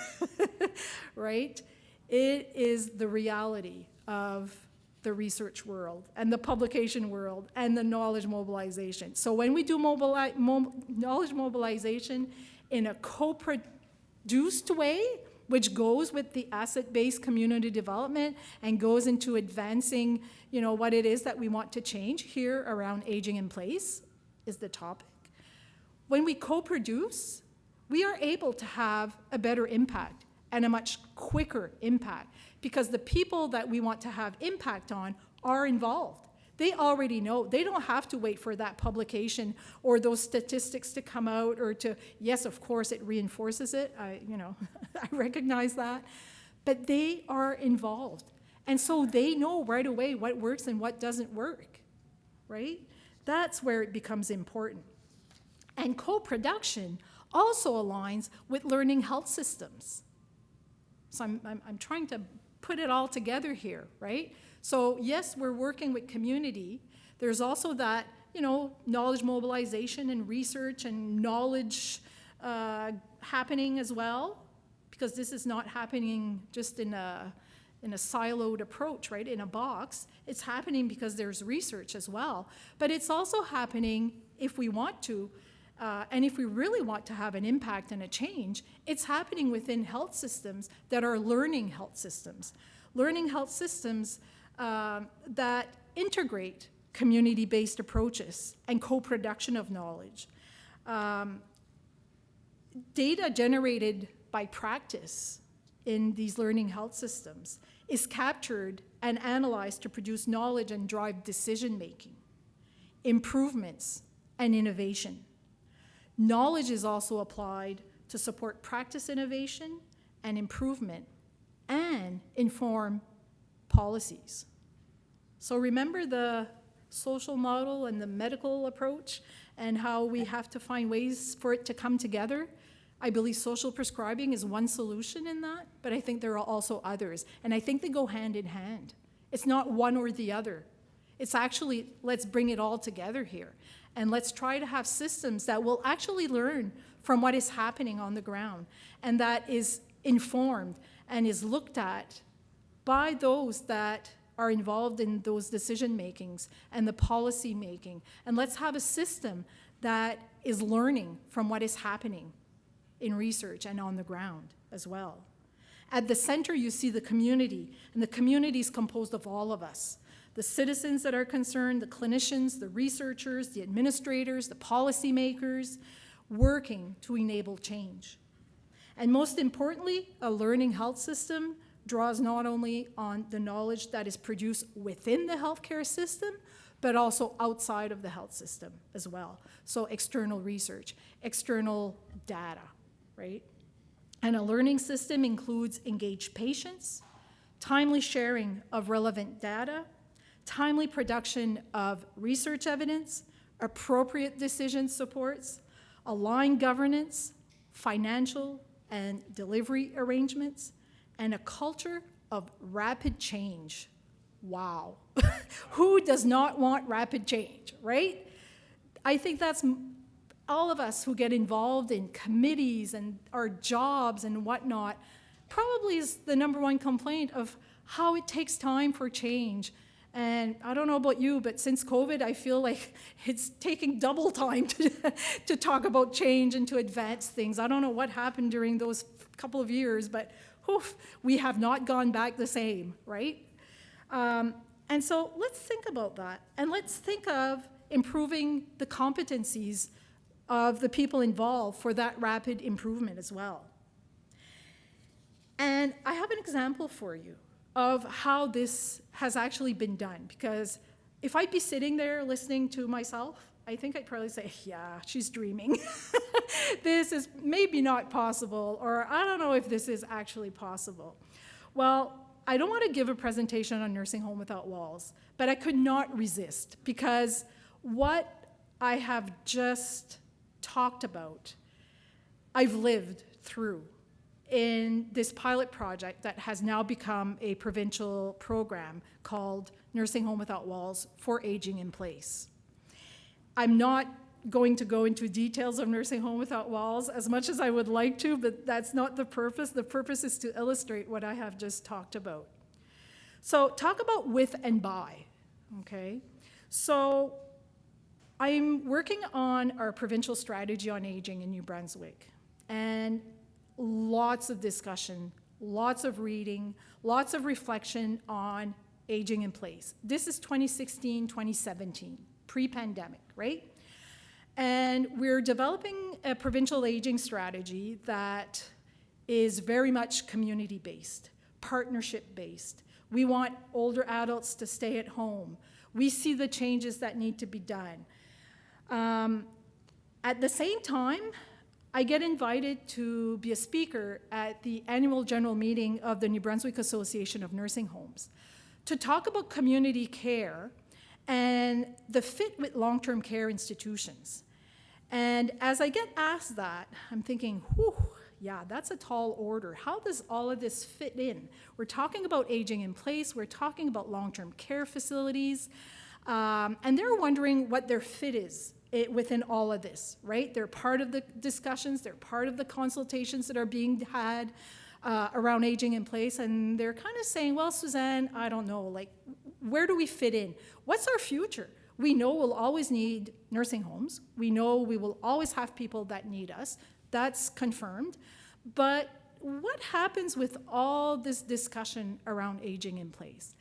right? It is the reality of the research world and the publication world and the knowledge mobilization. So when we do knowledge mobilization in a co-produced way, which goes with the asset-based community development and goes into advancing, you know, what it is that we want to change here around aging in place is the topic. When we co-produce, we are able to have a better impact and a much quicker impact, because the people that we want to have impact on are involved. They already know. They don't have to wait for that publication or those statistics to come out or to, yes, of course, it reinforces it. I recognize that. But they are involved. And so they know right away what works and what doesn't work, right? That's where it becomes important. And co-production also aligns with learning health systems. So I'm trying to put it all together here, right? So yes, we're working with community. There's also that, you know, knowledge mobilization and research and knowledge happening as well, because this is not happening just in a siloed approach, right, in a box. It's happening because there's research as well. But it's also happening, if we want to, and if we really want to have an impact and a change, it's happening within health systems that are learning health systems. Learning health systems that integrate community-based approaches and co-production of knowledge. Data generated by practice in these learning health systems is captured and analyzed to produce knowledge and drive decision-making, improvements, and innovation. Knowledge is also applied to support practice innovation and improvement and inform policies. So remember the social model and the medical approach and how we have to find ways for it to come together? I believe social prescribing is one solution in that, but I think there are also others. And I think they go hand in hand. It's not one or the other. It's actually, let's bring it all together here. And let's try to have systems that will actually learn from what is happening on the ground and that is informed and is looked at by those that are involved in those decision makings and the policy making. And let's have a system that is learning from what is happening in research and on the ground as well. At the center, you see the community, and the community is composed of all of us. The citizens that are concerned, the clinicians, the researchers, the administrators, the policymakers, working to enable change. And most importantly, a learning health system draws not only on the knowledge that is produced within the healthcare system, but also outside of the health system as well. So external research, external data, right? And a learning system includes engaged patients, timely sharing of relevant data, timely production of research evidence, appropriate decision supports, aligned governance, financial and delivery arrangements, and a culture of rapid change. Wow. Who does not want rapid change, right? I think that's all of us who get involved in committees and our jobs and whatnot, probably is the number one complaint of how it takes time for change. And I don't know about you, but since COVID, I feel like it's taking double time to talk about change and to advance things. I don't know what happened during those couple of years, but we have not gone back the same, right? And so let's think about that. And let's think of improving the competencies of the people involved for that rapid improvement as well. And I have an example for you of how this has actually been done, because if I'd be sitting there listening to myself, I think I'd probably say, yeah, she's dreaming. This is maybe not possible, or I don't know if this is actually possible. Well, I don't want to give a presentation on Nursing Home Without Walls, but I could not resist, because what I have just talked about, I've lived through in this pilot project that has now become a provincial program called Nursing Home Without Walls for Aging in Place. I'm not going to go into details of Nursing Home Without Walls as much as I would like to, but that's not the purpose. The purpose is to illustrate what I have just talked about. So talk about with and by, okay? So I'm working on our provincial strategy on aging in New Brunswick, and lots of discussion, lots of reading, lots of reflection on aging in place. This is 2016, 2017, pre-pandemic, right? And we're developing a provincial aging strategy that is very much community-based, partnership-based. We want older adults to stay at home. We see the changes that need to be done. At the same time, I get invited to be a speaker at the annual general meeting of the New Brunswick Association of Nursing Homes to talk about community care and the fit with long-term care institutions. And as I get asked that, I'm thinking, whew, yeah, that's a tall order. How does all of this fit in? We're talking about aging in place, we're talking about long-term care facilities, and they're wondering what their fit is within all of this, right? They're part of the discussions, they're part of the consultations that are being had around aging in place, and they're kind of saying, well, Suzanne, I don't know, like, where do we fit in? What's our future? We know we'll always need nursing homes. We know we will always have people that need us. That's confirmed. But what happens with all this discussion around aging in place?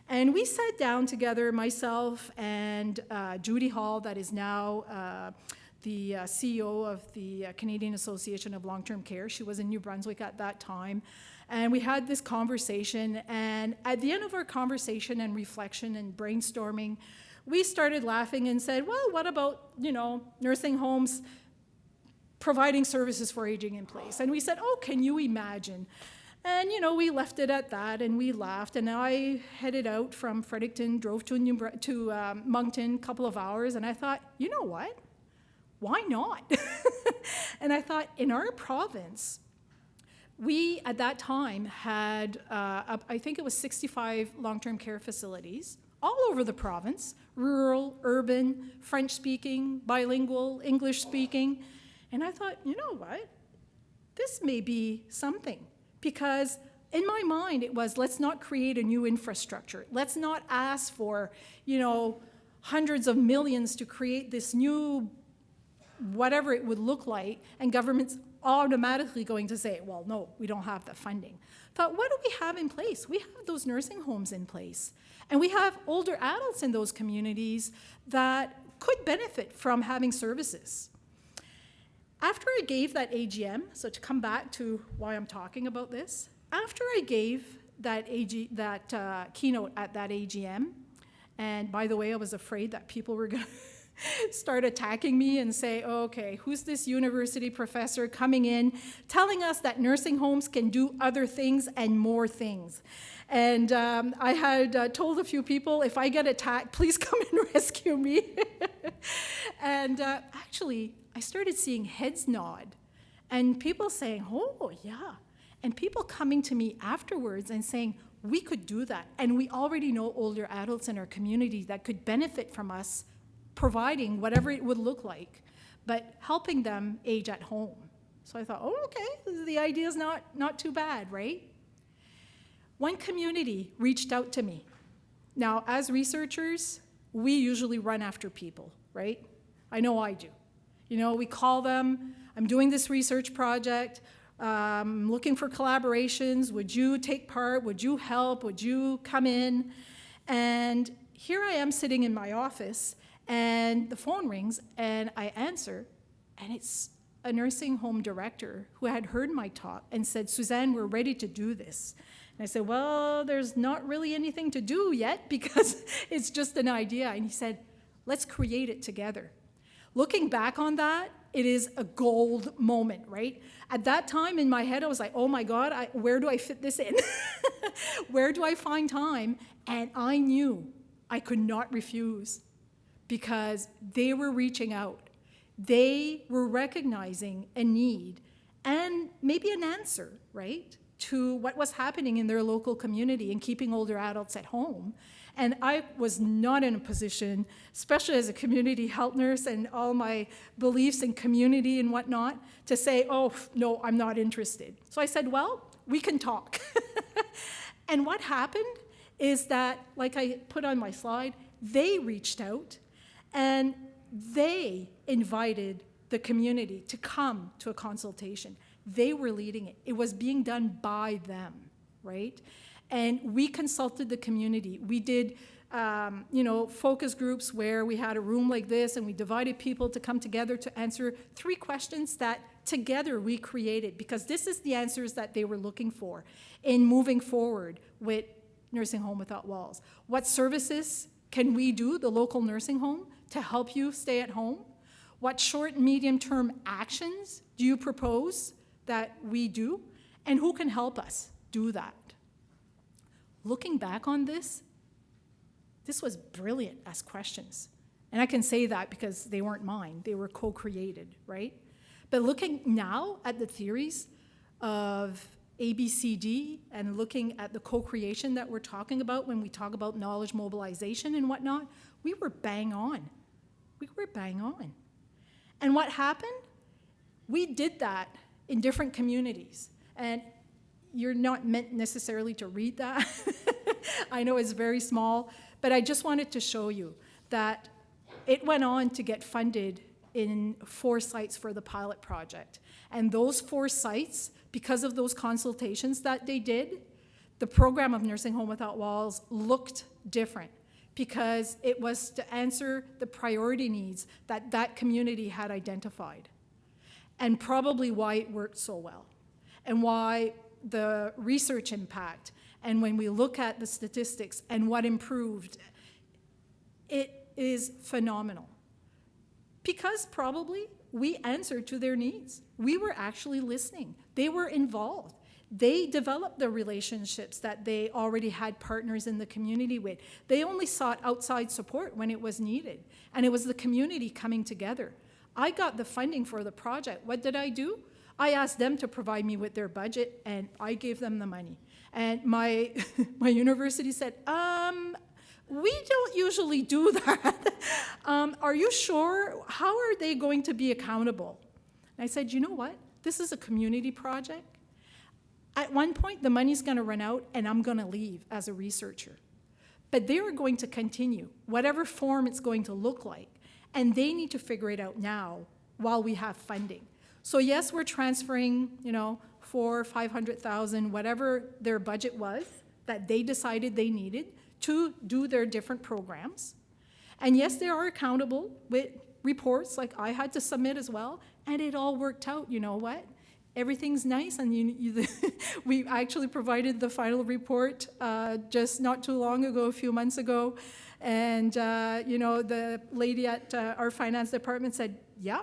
And we sat down together, myself and Judy Hall, that is now the CEO of the Canadian Association of Long-Term Care. She was in New Brunswick at that time. And we had this conversation, and at the end of our conversation and reflection and brainstorming, we started laughing and said, well, what about, nursing homes providing services for aging in place? And we said, oh, can you imagine? And, we left it at that, and we laughed, and I headed out from Fredericton, drove to Moncton, a couple of hours, and I thought, you know what? Why not? And I thought, in our province, we, at that time, had, I think it was 65 long-term care facilities all over the province, rural, urban, French-speaking, bilingual, English-speaking. And I thought, you know what? This may be something. Because in my mind, it was, let's not create a new infrastructure. Let's not ask for, hundreds of millions to create this new whatever it would look like, and government's automatically going to say, well, no, we don't have the funding. Thought, what do we have in place? We have those nursing homes in place. And we have older adults in those communities that could benefit from having services. After I gave that AGM, so to come back to why I'm talking about this, after I gave that keynote at that AGM, and by the way, I was afraid that people were going to start attacking me and say, oh, okay, who's this university professor coming in telling us that nursing homes can do other things and more things? And I had told a few people, if I get attacked, please come and rescue me. And actually, I started seeing heads nod and people saying, oh, yeah. And people coming to me afterwards and saying, we could do that. And we already know older adults in our community that could benefit from us providing whatever it would look like, but helping them age at home. So I thought, oh, okay, the idea's not too bad, right? One community reached out to me. Now, as researchers, we usually run after people, right? I know I do. We call them, I'm doing this research project, looking for collaborations, would you take part, would you help, would you come in? And here I am sitting in my office, and the phone rings, and I answer, and it's a nursing home director who had heard my talk and said, Suzanne, we're ready to do this. And I said, well, there's not really anything to do yet because it's just an idea. And he said, let's create it together. Looking back on that, it is a gold moment, right? At that time in my head, I was like, oh my God, where do I fit this in? Where do I find time? And I knew I could not refuse because they were reaching out. They were recognizing a need and maybe an answer, right, to what was happening in their local community and keeping older adults at home. And I was not in a position, especially as a community health nurse and all my beliefs in community and whatnot, to say, oh, no, I'm not interested. So I said, well, we can talk. And what happened is that, like I put on my slide, they reached out and they invited the community to come to a consultation. They were leading it. It was being done by them, right? And we consulted the community. We did, focus groups where we had a room like this and we divided people to come together to answer 3 questions that together we created, because this is the answers that they were looking for in moving forward with Nursing Home Without Walls. What services can we do, the local nursing home, to help you stay at home? What short and medium-term actions do you propose that we do? And who can help us do that? Looking back on this was brilliant as questions. And I can say that because they weren't mine. They were co-created, right? But looking now at the theories of ABCD and looking at the co-creation that we're talking about when we talk about knowledge mobilization and whatnot, we were bang on. We were bang on. And what happened? We did that in different communities. And you're not meant necessarily to read that. I know it's very small, but I just wanted to show you that it went on to get funded in 4 sites for the pilot project. And those 4 sites, because of those consultations that they did, the program of Nursing Home Without Walls looked different because it was to answer the priority needs that that community had identified, and probably why it worked so well, and why the research impact, and when we look at the statistics and what improved, it is phenomenal. Because probably we answered to their needs. We were actually listening. They were involved. They developed the relationships that they already had partners in the community with. They only sought outside support when it was needed, and it was the community coming together. I got the funding for the project. What did I do? I asked them to provide me with their budget, and I gave them the money. And my university said, we don't usually do that. Are you sure? How are they going to be accountable? And I said, you know what? This is a community project. At one point, the money's going to run out, and I'm going to leave as a researcher. But they are going to continue, whatever form it's going to look like, and they need to figure it out now while we have funding. So yes, we're transferring, $400,000 or $500,000, whatever their budget was that they decided they needed to do their different programs. And yes, they are accountable with reports like I had to submit as well, and it all worked out. You know what? Everything's nice, and we actually provided the final report just not too long ago, a few months ago, and the lady at our finance department said, yeah,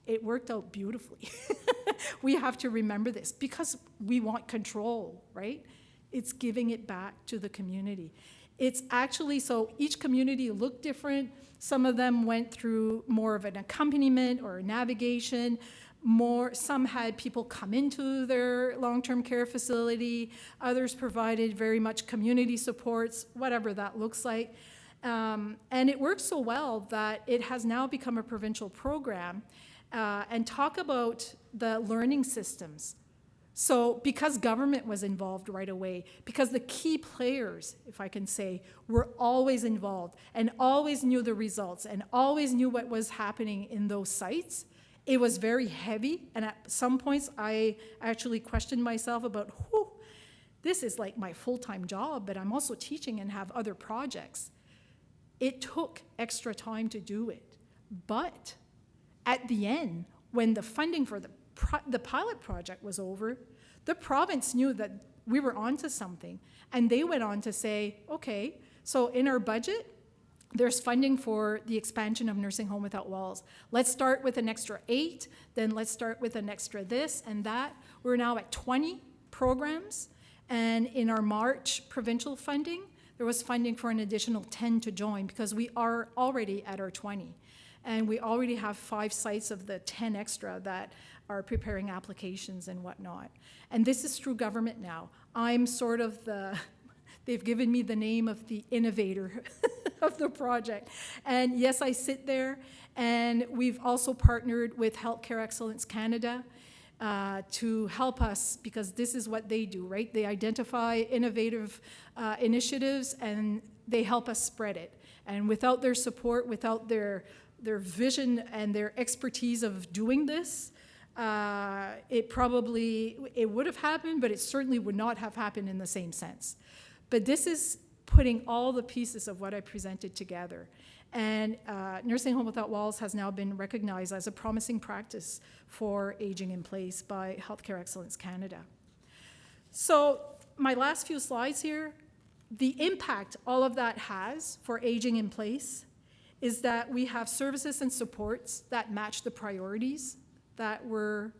it worked out beautifully. We have to remember this because we want control, right? It's giving it back to the community. It's actually, so each community looked different. Some of them went through more of an accompaniment or navigation. Some had people come into their long-term care facility. Others provided very much community supports, whatever that looks like. And it works so well that it has now become a provincial program. And talk about the learning systems. So because government was involved right away, because the key players, if I can say, were always involved and always knew the results and always knew what was happening in those sites, it was very heavy. And at some points, I actually questioned myself about, this is like my full-time job, but I'm also teaching and have other projects. It took extra time to do it. But at the end, when the funding for the pilot project was over, the province knew that we were onto something. And they went on to say, okay, so in our budget, there's funding for the expansion of Nursing Home Without Walls. Let's start with an extra 8, then let's start with an extra this and that. We're now at 20 programs. And in our March provincial funding, there was funding for an additional 10 to join because we are already at our 20. And we already have 5 sites of the 10 extra that are preparing applications and whatnot. And this is through government now. I'm sort of they've given me the name of the innovator of the project. And yes, I sit there, and we've also partnered with Healthcare Excellence Canada to help us, because this is what they do, right? They identify innovative initiatives, and they help us spread it. And without their support, without their vision and their expertise of doing this, it would have happened, but it certainly would not have happened in the same sense. But this is putting all the pieces of what I presented together. And Nursing Home Without Walls has now been recognized as a promising practice for aging in place by Healthcare Excellence Canada. So my last few slides here, the impact all of that has for aging in place is that we have services and supports that match the priorities that were,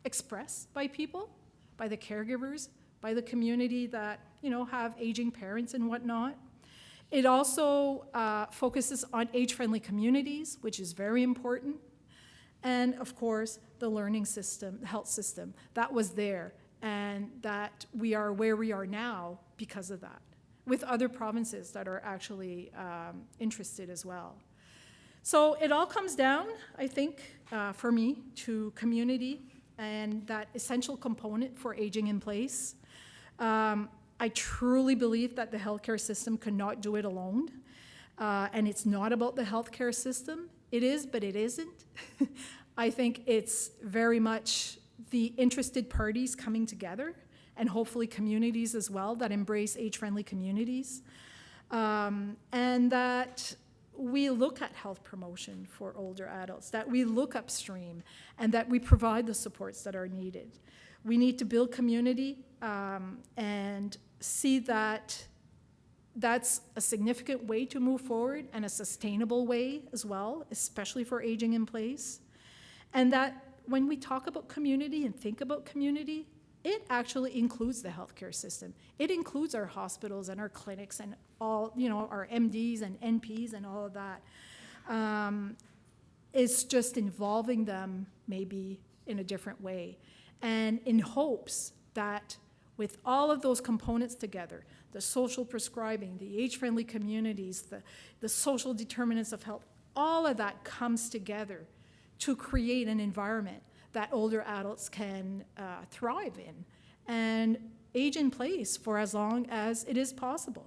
expressed by people, by the caregivers, by the community that, have aging parents and whatnot. It also focuses on age-friendly communities, which is very important. And of course, the learning system, the health system, that was there, and that we are where we are now because of that, with other provinces that are actually interested as well. So it all comes down, I think, for me, to community and that essential component for aging in place. I truly believe that the healthcare system cannot do it alone. And it's not about the healthcare system. It is, but it isn't. I think it's very much the interested parties coming together, and hopefully communities as well that embrace age-friendly communities. And that we look at health promotion for older adults, that we look upstream, and that we provide the supports that are needed. We need to build community and see that that's a significant way to move forward and a sustainable way as well, especially for aging in place. And that when we talk about community and think about community, it actually includes the healthcare system. It includes our hospitals and our clinics and all, our MDs and NPs and all of that. It's just involving them maybe in a different way. And in hopes that with all of those components together, the social prescribing, the age-friendly communities, the social determinants of health, all of that comes together to create an environment that older adults can thrive in and age in place for as long as it is possible.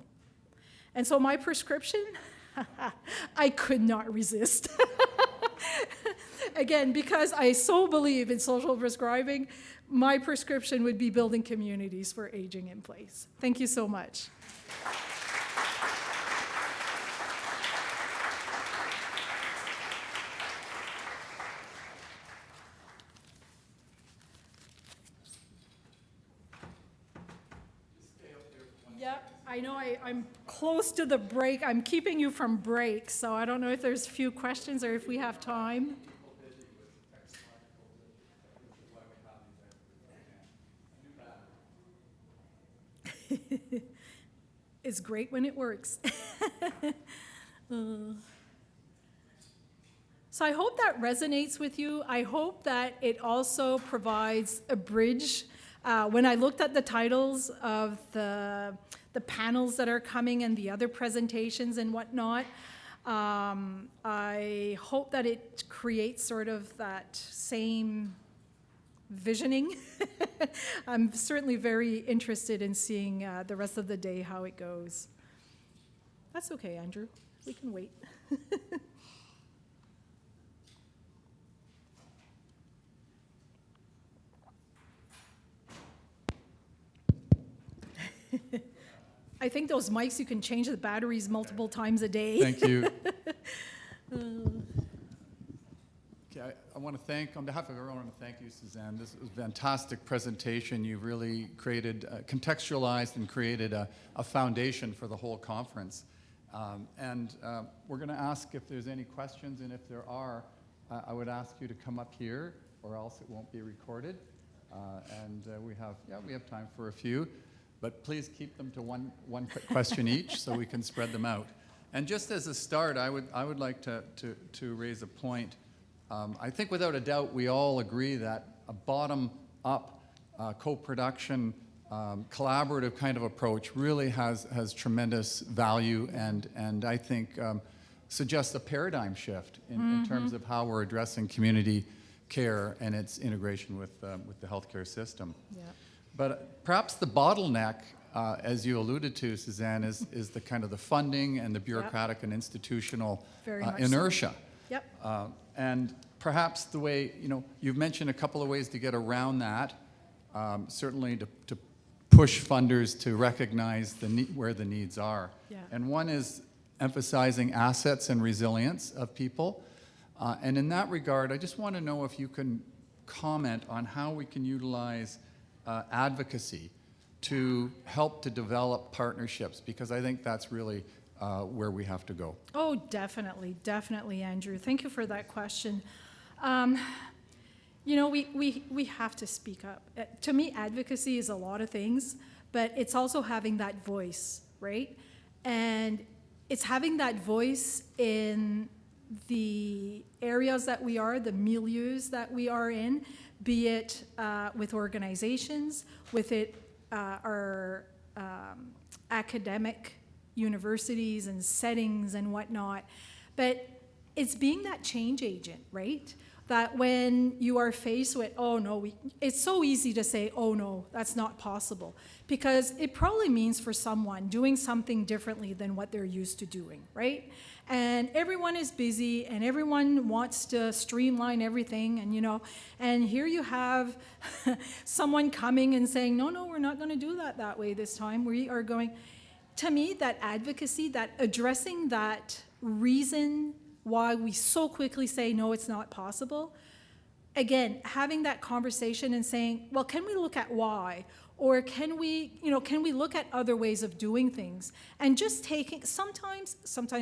And so my prescription, I could not resist. Again, because I so believe in social prescribing, my prescription would be building communities for aging in place. Thank you so much. Yep, I know I'm close to the break. I'm keeping you from break, so I don't know if there's a few questions or if we have time. It's great when it works. So I hope that resonates with you. I hope that it also provides a bridge. When I looked at the titles of the panels that are coming and the other presentations and whatnot, I hope that it creates sort of that same visioning. I'm certainly very interested in seeing the rest of the day how it goes. That's okay, Andrew. We can wait. I think those mics, you can change the batteries multiple times a day. Thank you. Okay, I want to thank, on behalf of everyone, I want to thank you, Suzanne. This was a fantastic presentation. You really created, contextualized and created a foundation for the whole conference. We're going to ask if there's any questions, and if there are, I would ask you to come up here, or else it won't be recorded. We have time for a few, but please keep them to one quick question each, so we can spread them out. And just as a start, I would like to raise a point. I think without a doubt we all agree that a bottom-up co-production, collaborative kind of approach really has tremendous value and I think suggests a paradigm shift in terms of how we're addressing community care and its integration with the healthcare system. Yeah. But perhaps the bottleneck, as you alluded to, Suzanne, is the kind of the funding and the bureaucratic and institutional inertia. So. Yep. And perhaps the way, you've mentioned a couple of ways to get around that, certainly to push funders to recognize where the needs are. Yeah. And one is emphasizing assets and resilience of people. And in that regard, I just want to know if you can comment on how we can utilize advocacy to help to develop partnerships, because I think that's really where we have to go. Oh, definitely, Andrew. Thank you for that question. We have to speak up. To me, advocacy is a lot of things, but it's also having that voice, right? And it's having that voice in the areas that we are, the milieus that we are in, be it with organizations, with our academic universities and settings and whatnot. But it's being that change agent, right? That when you are faced with, oh no, it's so easy to say, oh no, that's not possible. Because it probably means for someone doing something differently than what they're used to doing, right? And everyone is busy and everyone wants to streamline everything, and here you have someone coming and saying, no, we're not going to do that way this time. We are going, to me, that advocacy, that addressing that reason why we so quickly say, no, it's not possible, again, having that conversation and saying, well, can we look at why? Or can we look at other ways of doing things? And just taking, sometimes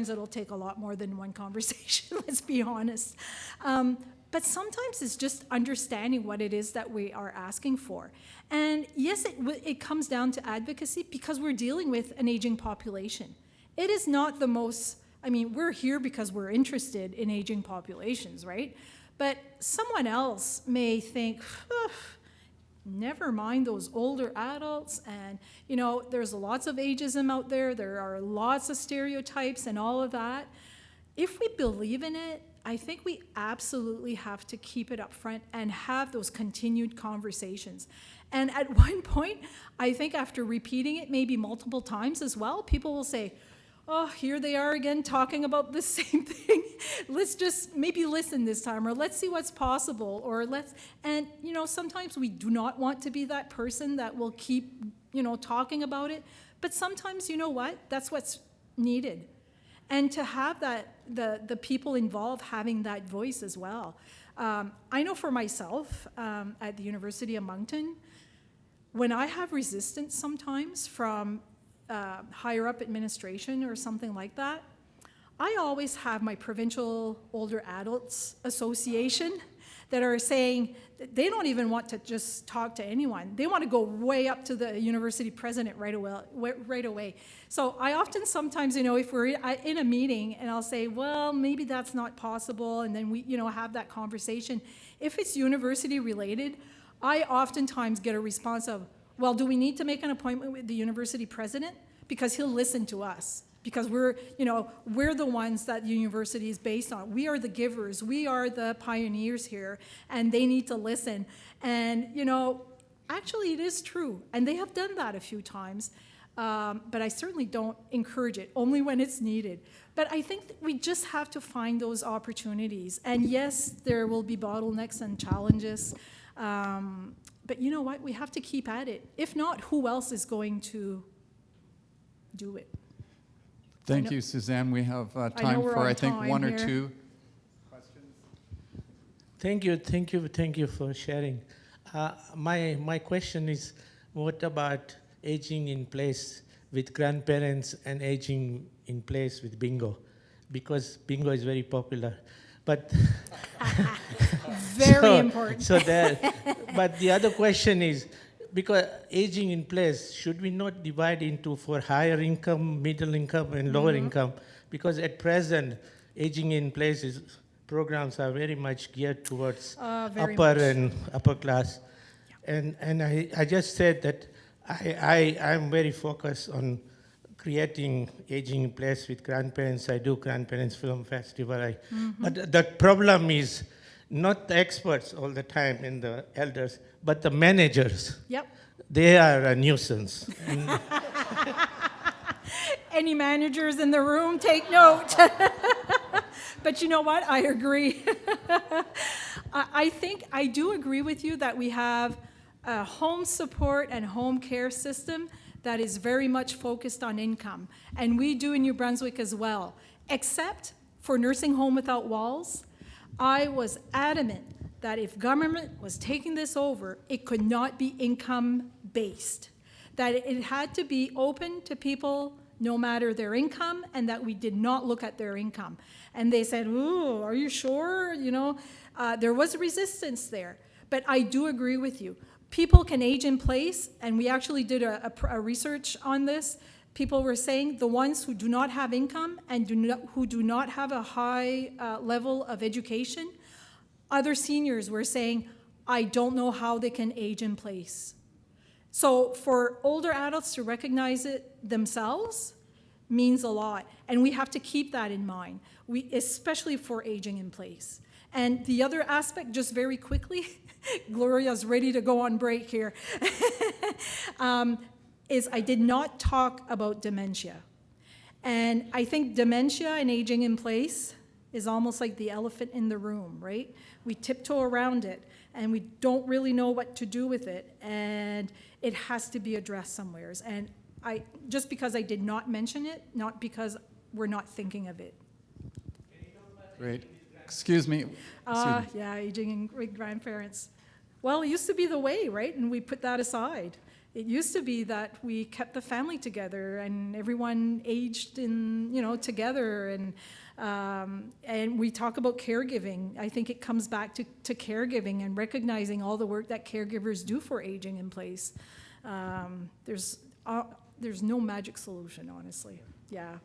it'll take a lot more than one conversation, let's be honest. But sometimes it's just understanding what it is that we are asking for. And yes, it comes down to advocacy because we're dealing with an aging population. It is not the most, we're here because we're interested in aging populations, right? But someone else may think, never mind those older adults, and there's lots of ageism out there. There are lots of stereotypes and all of that. If we believe in it, I think we absolutely have to keep it up front and have those continued conversations. And at one point, I think after repeating it maybe multiple times as well, people will say, oh, here they are again talking about the same thing. Let's just maybe listen this time, or let's see what's possible, or and sometimes we do not want to be that person that will keep, talking about it. But sometimes, you know what? That's what's needed. And to have that, the people involved having that voice as well. I know for myself, at the University of Moncton, when I have resistance sometimes from higher up administration or something like that, I always have my Provincial Older Adults Association that are saying they don't even want to just talk to anyone. They want to go way up to the university president right away. So I often sometimes, if we're in a meeting and I'll say, well, maybe that's not possible, and then we, have that conversation. If it's university related, I oftentimes get a response of, well, do we need to make an appointment with the university president? Because he'll listen to us. Because we're the ones that the university is based on. We are the givers. We are the pioneers here, and they need to listen. And, actually it is true. And they have done that a few times. But I certainly don't encourage it, only when it's needed. But I think that we just have to find those opportunities. And yes, there will be bottlenecks and challenges. But you know what? We have to keep at it. If not, who else is going to do it? Thank you, Suzanne. We have time for, I think, one or two questions. Thank you for sharing. My question is, what about aging in place with grandparents and aging in place with bingo? Because bingo is very popular. But very important. But the other question is, because aging in place, should we not divide into for higher income, middle income, and lower income? Because at present, aging in place programs are very much geared towards and upper class. Yeah. And I just said that I'm very focused on creating aging in place with grandparents. I do Grandparents Film Festival. But the problem is not the experts all the time and the elders, but the managers. Yep. They are a nuisance. Any managers in the room, take note. But you know what? I agree. I do agree with you that we have a home support and home care system that is very much focused on income. And we do in New Brunswick as well. Except for Nursing Home Without Walls, I was adamant that if government was taking this over, it could not be income-based, that it had to be open to people no matter their income, and that we did not look at their income. And they said, ooh, are you sure? There was resistance there. But I do agree with you. People can age in place, and we actually did a research on this. People were saying the ones who do not have income and who do not have a high level of education, other seniors were saying, I don't know how they can age in place. So for older adults to recognize it themselves means a lot. And we have to keep that in mind, especially for aging in place. And the other aspect, just very quickly, Gloria's ready to go on break here, is I did not talk about dementia. And I think dementia and aging in place is almost like the elephant in the room, right? We tiptoe around it, and we don't really know what to do with it, and it has to be addressed somewheres. And just because I did not mention it, not because we're not thinking of it. Great. Excuse me. Yeah, aging and great-grandparents. Well, it used to be the way, right? And we put that aside. It used to be that we kept the family together and everyone aged together, and we talk about caregiving. I think it comes back to caregiving and recognizing all the work that caregivers do for aging in place. There's no magic solution, honestly. Yeah.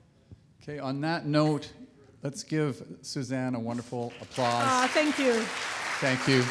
Okay, on that note, let's give Suzanne a wonderful applause. Thank you. Thank you.